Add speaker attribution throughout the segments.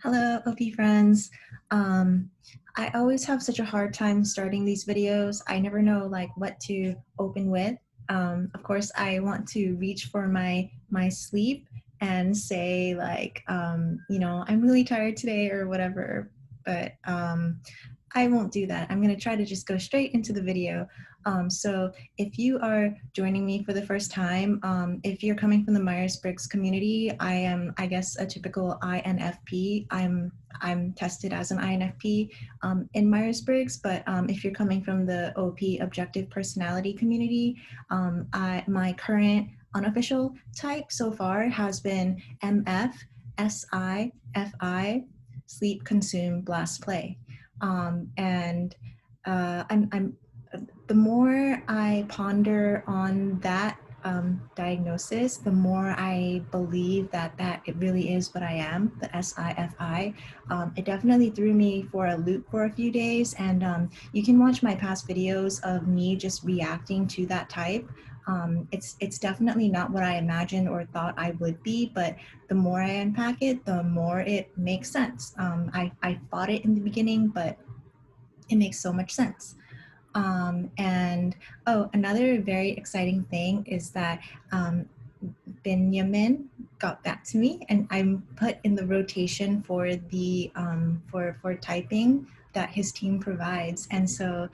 Speaker 1: Hello, OP friends. Um, I always have such a hard time starting these videos. I never know like what to open with. Of course, I want to reach for my sleep and say like, I'm really tired today or whatever. But I won't do that. I'm going to try to just go straight into the video. So if you are joining me for the first time, if you're coming from the Myers-Briggs community, I am, I guess, a typical INFP. I'm tested as an INFP in Myers-Briggs, but if you're coming from the OP Objective Personality community, my current unofficial type so far has been MF, SI, FI, sleep, consume, blast, play. And I'm the more I ponder on that diagnosis, the more I believe that it really is what I am, the SIFI. It definitely threw me for a loop for a few days, and you can watch my past videos of me just reacting to that type. It's definitely not what I imagined or thought I would be, but the more I unpack it, the more it makes sense. I fought it in the beginning, but it makes so much sense. And oh, another very exciting thing is that Benjamin got back to me, and I'm put in the rotation for the for typing that his team provides, and so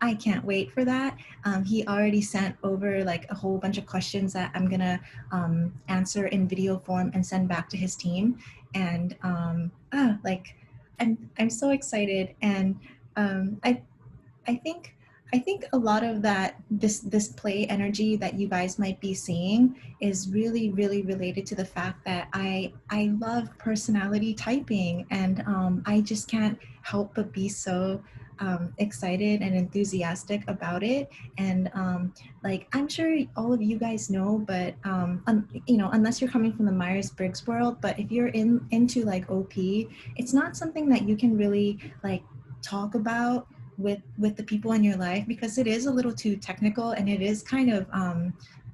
Speaker 1: I can't wait for that. He already sent over like a whole bunch of questions that I'm gonna answer in video form and send back to his team, and like I'm so excited, and um, I I think I think a lot of that this play energy that you guys might be seeing is really related to the fact that I love personality typing, and I just can't help but be so excited and enthusiastic about it. And like I'm sure all of you guys know, but unless you're coming from the Myers-Briggs world, but if you're into like OP, it's not something that you can really like talk about with the people in your life, because it is a little too technical, and it is kind of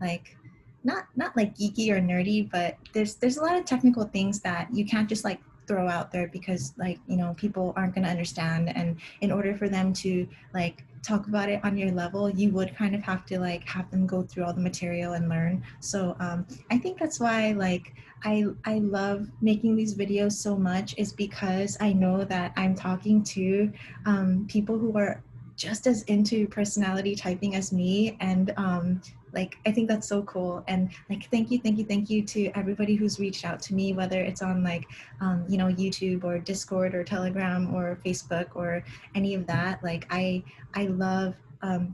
Speaker 1: like not like geeky or nerdy, but there's a lot of technical things that you can't just like throw out there, because like people aren't going to understand, and in order for them to like talk about it on your level, you would kind of have to like have them go through all the material and learn. So I think that's why like I love making these videos so much, is because I know that I'm talking to people who are just as into personality typing as me. And like I think that's so cool. And like thank you to everybody who's reached out to me, whether it's on like YouTube or Discord or Telegram or Facebook or any of that. Like I love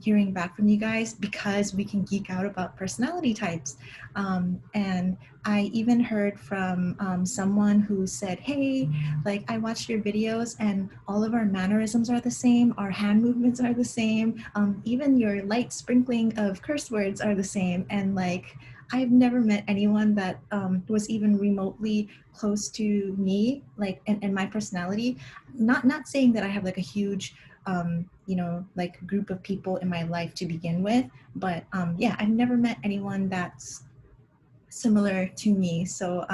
Speaker 1: hearing back from you guys, because we can geek out about personality types. And I even heard from someone who said, hey, like I watched your videos and all of our mannerisms are the same, our hand movements are the same, even your light sprinkling of curse words are the same. And like I've never met anyone that was even remotely close to me, like and my personality. Not saying that I have like a huge like group of people in my life to begin with, but yeah, I've never met anyone that's similar to me. So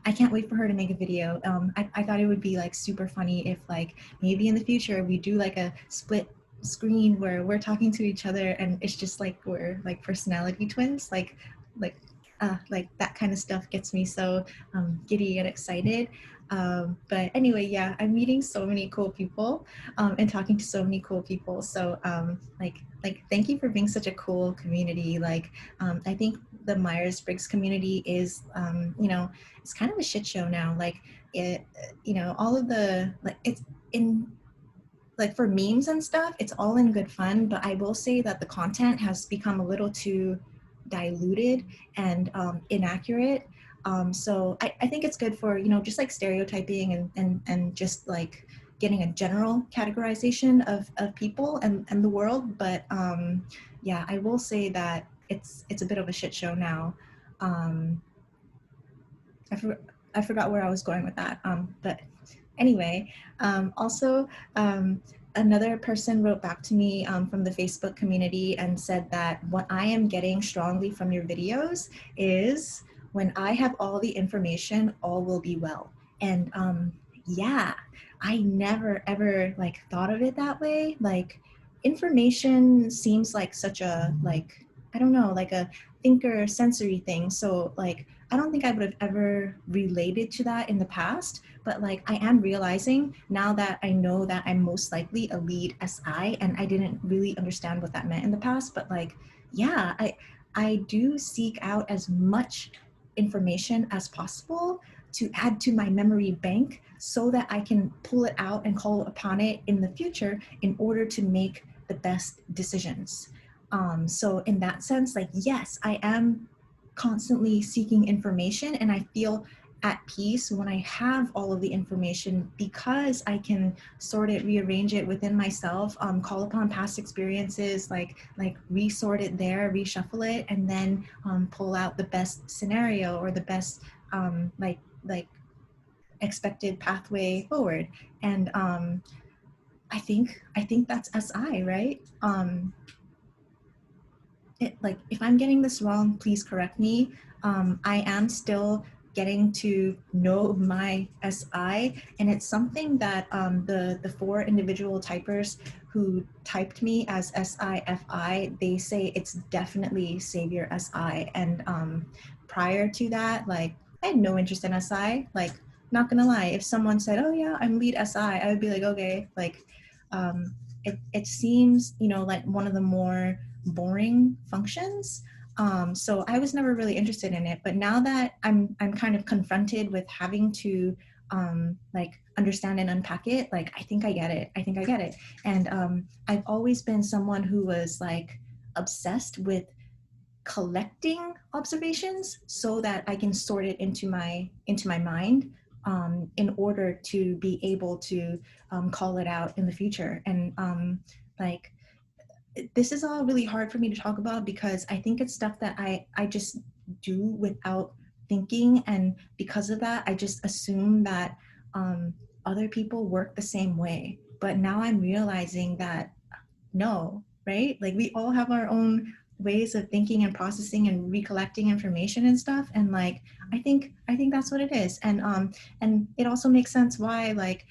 Speaker 1: I can't wait for her to make a video. I thought it would be like super funny if like maybe in the future we do like a split screen where we're talking to each other, and it's just like we're like personality twins. Like that kind of stuff gets me so giddy and excited. But anyway, yeah, I'm meeting so many cool people and talking to so many cool people. So like thank you for being such a cool community. Like I think the Myers-Briggs community is it's kind of a shit show now. Like it, all of the like it's in like for memes and stuff, it's all in good fun, but I will say that the content has become a little too diluted and inaccurate. So I think it's good for just like stereotyping and just like getting a general categorization of people and the world. But yeah, I will say that it's a bit of a shit show now. um, I, for, I forgot where I was going with that. But anyway, also, another person wrote back to me from the Facebook community and said that what I am getting strongly from your videos is when I have all the information, all will be well. And yeah, I never ever like thought of it that way. Like information seems like such a like, I don't know, like a thinker sensory thing. So like I don't think I would have ever related to that in the past, but like I am realizing now that I know that I'm most likely a lead SI, and I didn't really understand what that meant in the past, but like yeah, I do seek out as much information as possible to add to my memory bank so that I can pull it out and call upon it in the future in order to make the best decisions. So in that sense, like, yes, I am constantly seeking information, and I feel at peace when I have all of the information because I can sort it, rearrange it within myself, call upon past experiences, like resort it there, reshuffle it, and then pull out the best scenario or the best like expected pathway forward. And I think that's SI, right? Like if I'm getting this wrong, please correct me. I am still getting to know my SI, and it's something that the four individual typers who typed me as SIFI, they say it's definitely Savior SI. And prior to that, like I had no interest in SI. Like, not gonna lie, if someone said, "Oh yeah, I'm lead SI," I would be like, okay. Like, it seems, you know, like one of the more boring functions. So I was never really interested in it. But now that I'm kind of confronted with having to like understand and unpack it, like I think I get it. I think I get it. And I've always been someone who was like obsessed with collecting observations so that I can sort it into my mind, in order to be able to call it out in the future. And like this is all really hard for me to talk about because I think it's stuff that I just do without thinking, and because of that I just assume that other people work the same way. But now I'm realizing that no, right? Like we all have our own ways of thinking and processing and recollecting information and stuff, and like I think that's what it is. And it also makes sense why like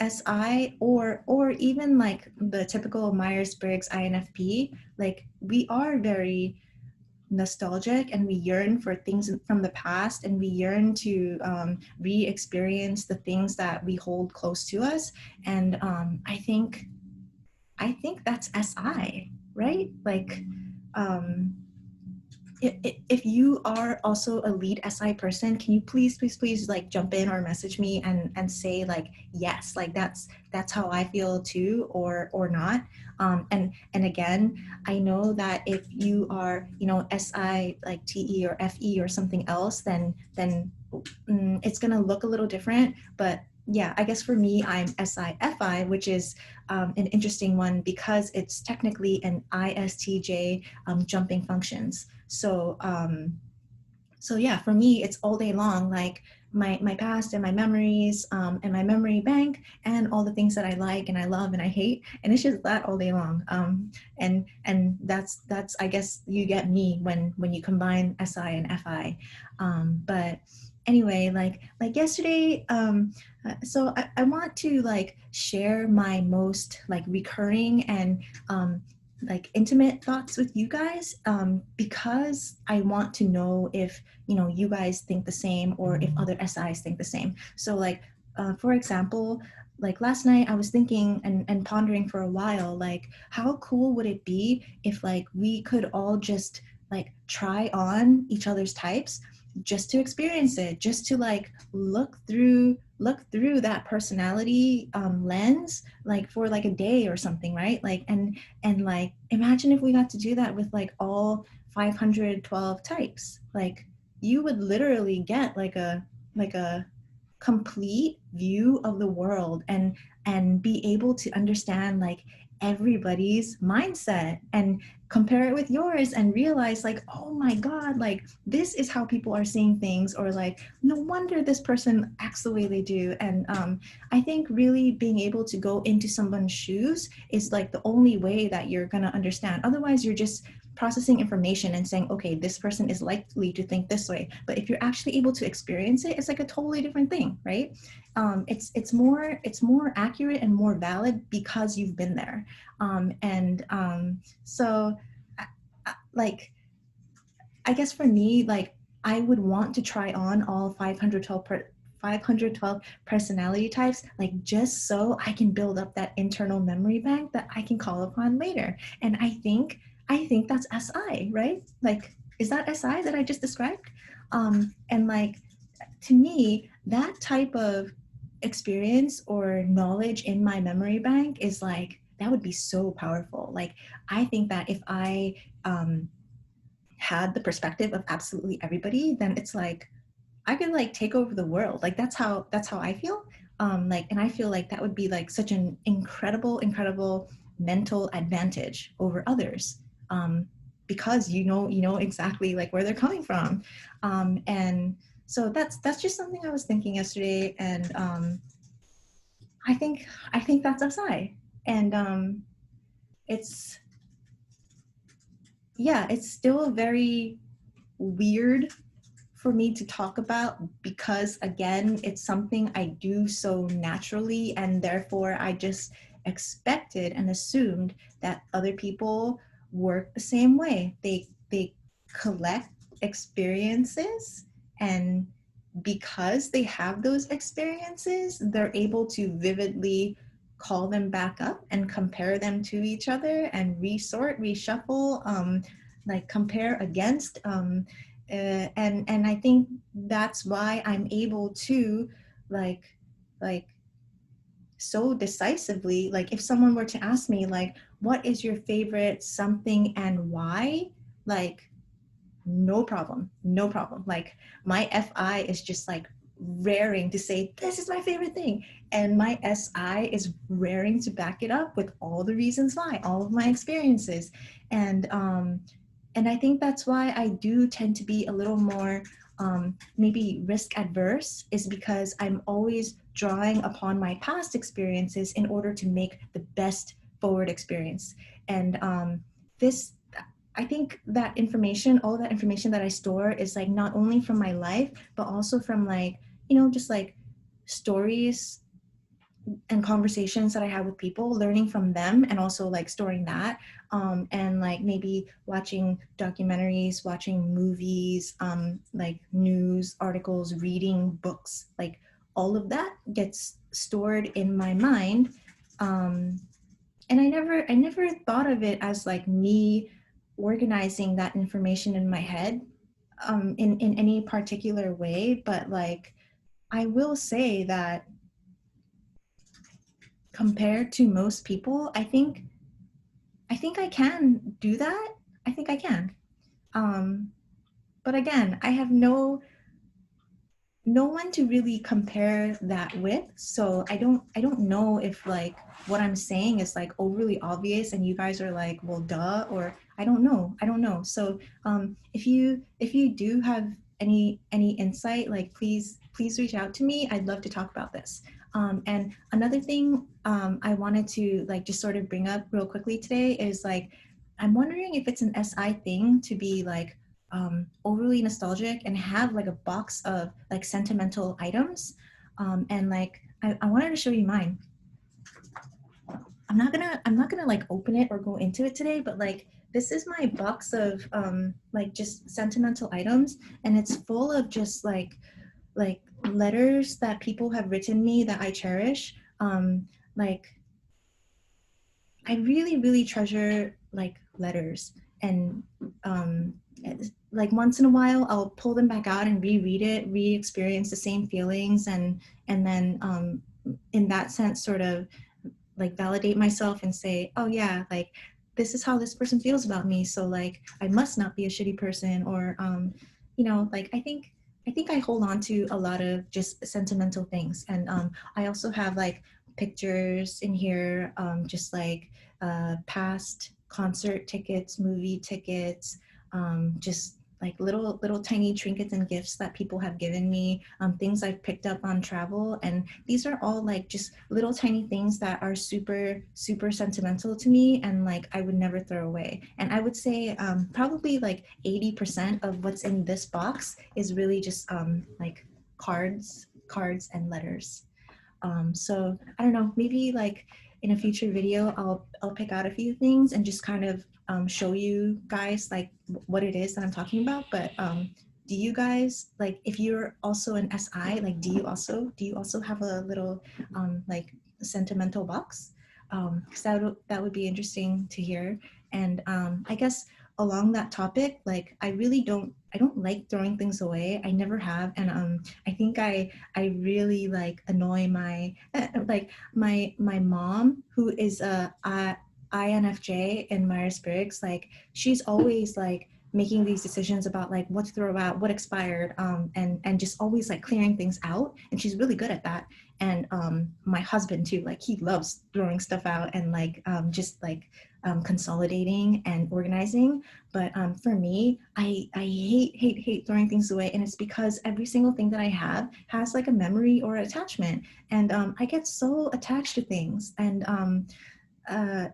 Speaker 1: SI or even like the typical Myers-Briggs INFP, like we are very nostalgic and we yearn for things from the past, and we yearn to re-experience the things that we hold close to us. And I think that's SI, right? Like, um, if you are also a lead SI person, can you please like jump in or message me and say like yes, like that's how I feel too, or not. And again, I know that if you are, you know, SI like TE or FE or something else, then it's gonna look a little different. But yeah, I guess for me, I'm SIFI, which is an interesting one because it's technically an ISTJ jumping functions. So yeah, for me, it's all day long, like my past and my memories, and my memory bank, and all the things that I like and I love and I hate, and it's just that all day long. And that's I guess you get me when you combine SI and FI. But anyway, like yesterday, so I want to like share my most like recurring and like intimate thoughts with you guys, because I want to know if, you know, you guys think the same or if other SIs think the same. So like, for example, like last night I was thinking and pondering for a while, like how cool would it be if like we could all just like try on each other's types just to experience it, just to like look through that personality lens, like for like a day or something, right? Like, and like imagine if we got to do that with like all 512 types. Like you would literally get like a complete view of the world, and be able to understand like everybody's mindset and compare it with yours and realize like, oh my god, like this is how people are seeing things, or like no wonder this person acts the way they do. And I think really being able to go into someone's shoes is like the only way that you're going to understand. Otherwise you're just processing information and saying, okay, this person is likely to think this way. But if you're actually able to experience it, it's like a totally different thing, right? It's more accurate and more valid because you've been there. So like, I guess for me, like, I would want to try on all 512 personality types, like, just so I can build up that internal memory bank that I can call upon later. And I think that's SI, right? Like, is that SI that I just described? And like, to me, that type of experience or knowledge in my memory bank is like, that would be so powerful. Like, I think that if I had the perspective of absolutely everybody, then it's like I could like take over the world. Like, that's how I feel. Like, and I feel like that would be like such an incredible mental advantage over others. Because you know exactly like where they're coming from. And so that's just something I was thinking yesterday. And I think that's upside. And it's yeah, it's still very weird for me to talk about because, again, it's something I do so naturally, and therefore I just expected and assumed that other people work the same way. They collect experiences, and because they have those experiences, they're able to vividly call them back up and compare them to each other and reshuffle, like compare against. And I think that's why I'm able to like like so decisively, like if someone were to ask me like, what is your favorite something and why, like, no problem, no problem. Like, my FI is just like raring to say this is my favorite thing, and my SI is raring to back it up with all the reasons why, all of my experiences. And I think that's why I do tend to be a little more maybe risk adverse, is because I'm always drawing upon my past experiences in order to make the best forward experience. And this I think that information, all that information that I store, is like not only from my life, but also from like, just like stories and conversations that I have with people, learning from them, and also like storing that. And like maybe watching documentaries, watching movies, like news articles, reading books, like all of that gets stored in my mind. And I never thought of it as like me organizing that information in my head, in any particular way. But like, I will say that compared to most people, I think I can do that. I think I can. Um, but again, I have no one to really compare that with, so I don't know if like what I'm saying is like overly obvious and you guys are like, well, duh, or I don't know. So if you do have any insight, like, please reach out to me. I'd love to talk about this. And another thing I wanted to like just sort of bring up real quickly today is like, I'm wondering if it's an SI thing to be like overly nostalgic and have like a box of like sentimental items. And like, I wanted to show you mine. I'm not gonna like open it or go into it today, but like, this is my box of like just sentimental items, and it's full of just like letters that people have written me that I cherish. Like, I really treasure like letters, and um, like once in a while I'll pull them back out and reread it, re-experience the same feelings, and then in that sense sort of like validate myself and say, oh yeah, like this is how this person feels about me, so like I must not be a shitty person. Or like, I think I hold on to a lot of just sentimental things. And I also have like pictures in here, just like past concert tickets, movie tickets, just like little tiny trinkets and gifts that people have given me, things I've picked up on travel, and these are all like just little tiny things that are super sentimental to me, and like I would never throw away. And I would say probably like 80% of what's in this box is really just like cards and letters. So I don't know, maybe like in a future video, I'll pick out a few things and just kind of show you guys like what it is that I'm talking about. But do you guys, like, if you're also an SI, like, do you also have a little like sentimental box? Because that would be interesting to hear. And I guess along that topic, like, I don't like throwing things away. I never have, and I think I really like annoy my like my mom, who is a INFJ in Myers-Briggs. Like, she's always like making these decisions about like what to throw out, what expired, and just always like clearing things out. And she's really good at that. And my husband too, like he loves throwing stuff out and like just like consolidating and organizing. But for me, I hate throwing things away, and it's because every single thing that I have has like a memory or attachment, and I get so attached to things, and uh,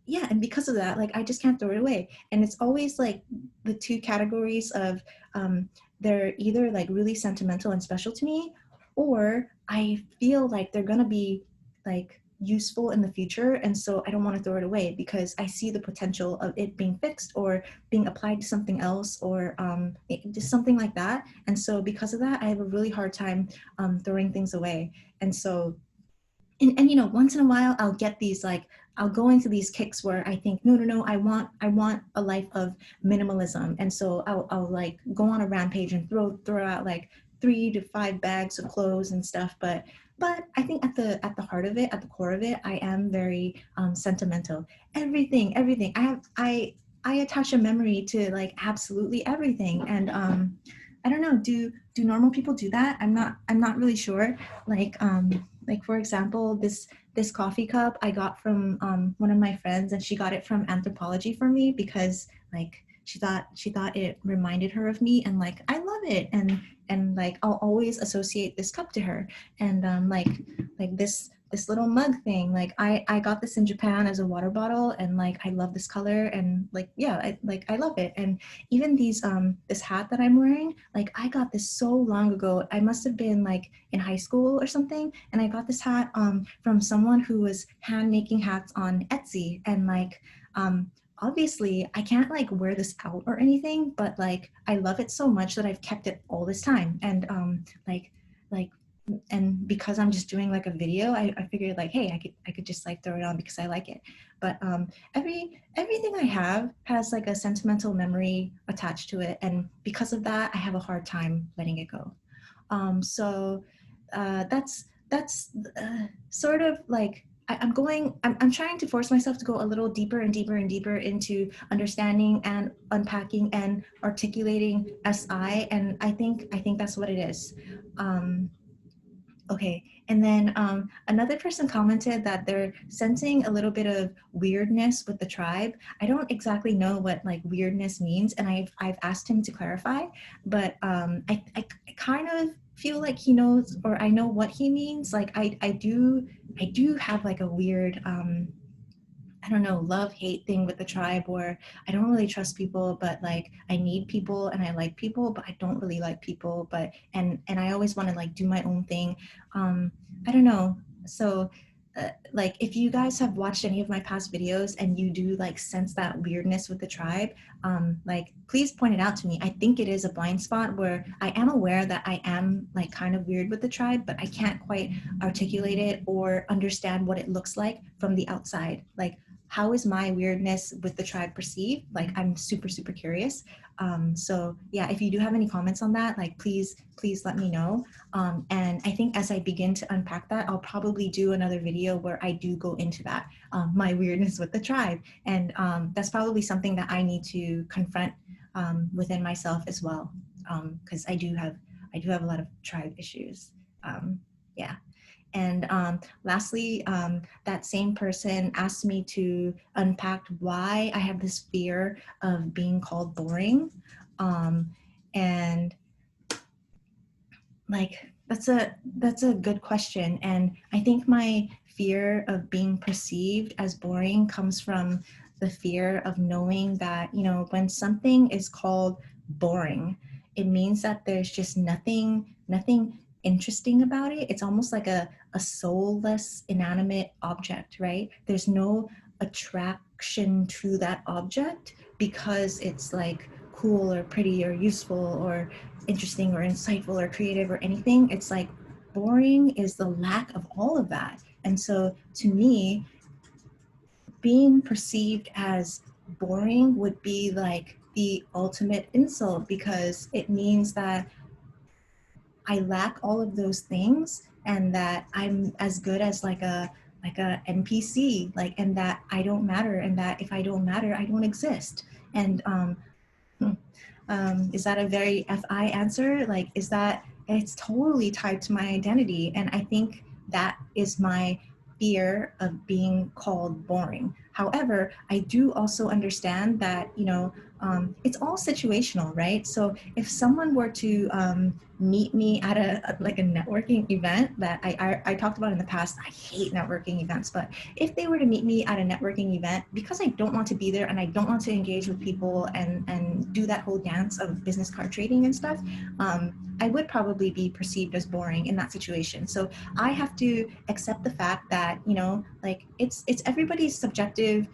Speaker 1: yeah, and because of that, like I just can't throw it away. And it's always like the two categories of they're either like really sentimental and special to me, or I feel like they're gonna be like useful in the future, and so I don't want to throw it away because I see the potential of it being fixed or being applied to something else, or just something like that. And so because of that, I have a really hard time throwing things away. And so and you know, once in a while I'll get these like I'll go into these kicks where I think no, I want a life of minimalism, and so I'll like go on a rampage and throw out like 3 to 5 bags of clothes and stuff. But I think at the heart of it, at the core of it, I am very sentimental. Everything I attach a memory to like absolutely everything. And I don't know, do normal people do that? I'm not really sure. Like for example, this coffee cup I got from one of my friends, and she got it from Anthropology for me because like she thought it reminded her of me, and like I love it, and like I'll always associate this cup to her. And like this little mug thing, like I got this in Japan as a water bottle, and like I love this color, and like yeah, I love it. And even this hat that I'm wearing, like I got this so long ago. I must have been like in high school or something, and I got this hat from someone who was hand making hats on Etsy. And like obviously I can't like wear this out or anything, but like I love it so much that I've kept it all this time. And like and because I'm just doing like a video, I figured like, hey, I could just like throw it on because I like it. But everything I have has like a sentimental memory attached to it, and because of that, I have a hard time letting it go. So that's sort of like I'm trying to force myself to go a little deeper and deeper and deeper into understanding and unpacking and articulating SI, and I think that's what it is. Um, Okay, and then another person commented that they're sensing a little bit of weirdness with the tribe. I don't exactly know what like weirdness means, and I've asked him to clarify, but I kind of feel like he knows, or I know what he means. Like I do have like a weird I don't know, love hate thing with the tribe, where I don't really trust people, but like I need people and I like people, but I don't really like people. But and I always want to like do my own thing. I don't know. So like if you guys have watched any of my past videos and you do like sense that weirdness with the tribe, like please point it out to me. I think it is a blind spot where I am aware that I am like kind of weird with the tribe, but I can't quite articulate it or understand what it looks like from the outside. Like how is my weirdness with the tribe perceived? Like I'm super curious. So yeah, if you do have any comments on that, like please let me know. And I think as I begin to unpack that, I'll probably do another video where I do go into that, my weirdness with the tribe. And that's probably something that I need to confront within myself as well, because I do have a lot of tribe issues. Yeah. And lastly, that same person asked me to unpack why I have this fear of being called boring. And like that's a good question, and I think my fear of being perceived as boring comes from the fear of knowing that, you know, when something is called boring, it means that there's just nothing interesting about it. It's almost like a soulless inanimate object, right? There's no attraction to that object because it's like cool or pretty or useful or interesting or insightful or creative or anything. It's like boring is the lack of all of that. And so to me, being perceived as boring would be like the ultimate insult, because it means that I lack all of those things and that I'm as good as like a NPC, like, and that I don't matter, and that if I don't matter, I don't exist. And is that a very FI answer? Like, is that, it's totally tied to my identity. And I think that is my fear of being called boring. However, I do also understand that, you know, it's all situational, right? So if someone were to meet me at like a networking event that I talked about in the past, I hate networking events, but if they were to meet me at a networking event, because I don't want to be there and I don't want to engage with people and do that whole dance of business card trading and stuff, I would probably be perceived as boring in that situation. So I have to accept the fact that, you know, like it's everybody's subjective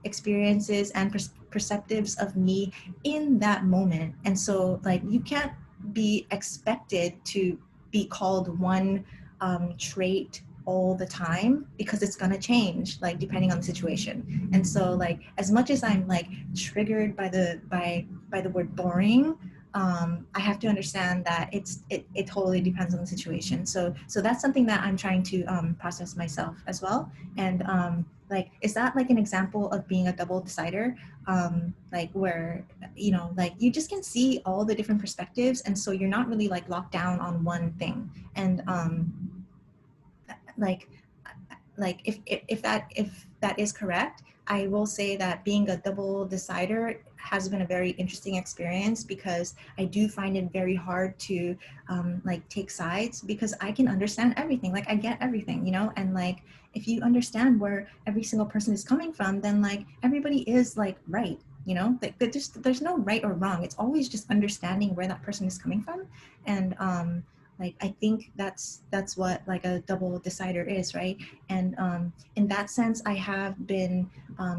Speaker 1: experiences and perceptives of me in that moment. And so like you can't be expected to be called one trait all the time, because it's going to change like depending on the situation. And so like as much as I'm like triggered by the word boring, I have to understand that it totally depends on the situation. So that's something that I'm trying to process myself as well. And like, is that like an example of being a double decider, like where, you know, like you just can see all the different perspectives, and so you're not really like locked down on one thing. And like if that is correct, I will say that being a double decider has been a very interesting experience, because I do find it very hard to like take sides, because I can understand everything, like I get everything, you know. And like if you understand where every single person is coming from, then like everybody is like right, you know. Like there's no right or wrong, it's always just understanding where that person is coming from. And like I think that's what like a double decider is, right? And in that sense, I have been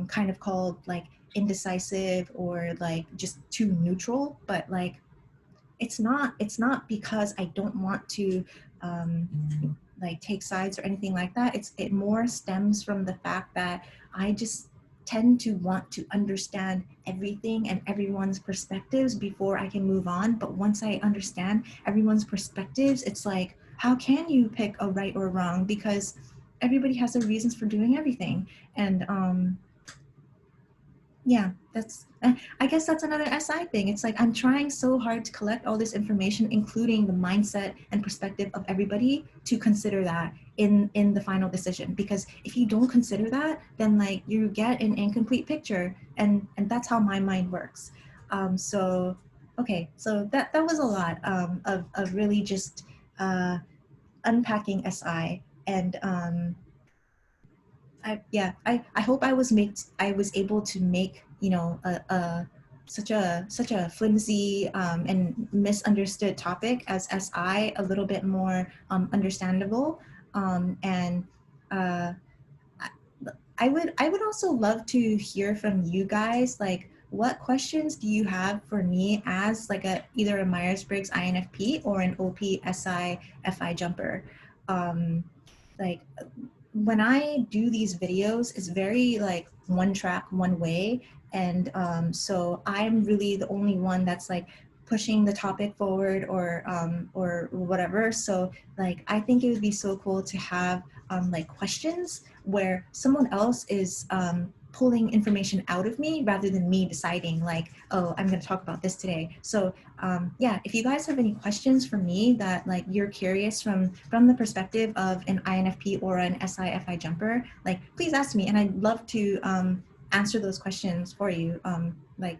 Speaker 1: kind of called like indecisive or like just too neutral. But like it's not because I don't want to like take sides or anything like that. It more stems from the fact that I just tend to want to understand everything and everyone's perspectives before I can move on. But once I understand everyone's perspectives, it's like, how can you pick a right or wrong? Because everybody has their reasons for doing everything. And yeah, that's, I guess that's another SI thing. It's like I'm trying so hard to collect all this information, including the mindset and perspective of everybody, to consider that in the final decision. Because if you don't consider that, then like you get an incomplete picture, and that's how my mind works. So okay, so that was a lot of really just unpacking SI. And I hope I was able to make, you know, such a flimsy and misunderstood topic as SI a little bit more understandable. And uh, I would also love to hear from you guys, like what questions do you have for me as like a either a Myers-Briggs INFP or an OP-SI FI jumper. Um, like when I do these videos, it's very like one track, one way. And so I'm really the only one that's like pushing the topic forward or whatever. So like, I think it would be so cool to have like questions where someone else is pulling information out of me rather than me deciding like, oh, I'm going to talk about this today. So yeah, if you guys have any questions for me that like you're curious from the perspective of an INFP or an SIFI jumper, like please ask me, and I'd love to answer those questions for you, like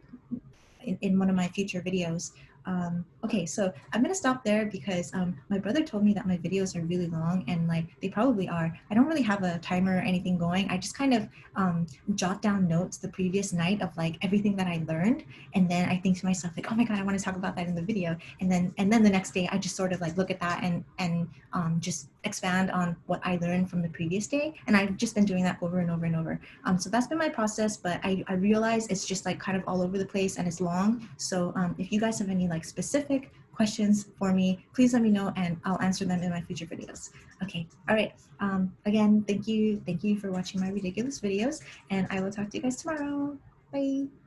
Speaker 1: in one of my future videos. Okay, so I'm gonna stop there because my brother told me that my videos are really long, and like they probably are. I don't really have a timer or anything going. I just kind of jot down notes the previous night of like everything that I learned, and then I think to myself like, oh my god, I want to talk about that in the video, and then the next day I just sort of like look at that and just expand on what I learned from the previous day, and I've just been doing that over and over and over. So that's been my process, but I realize it's just like kind of all over the place and it's long. So if you guys have any like specific questions for me, please let me know and I'll answer them in my future videos. Okay, all right. Again, thank you for watching my ridiculous videos, and I will talk to you guys tomorrow. Bye.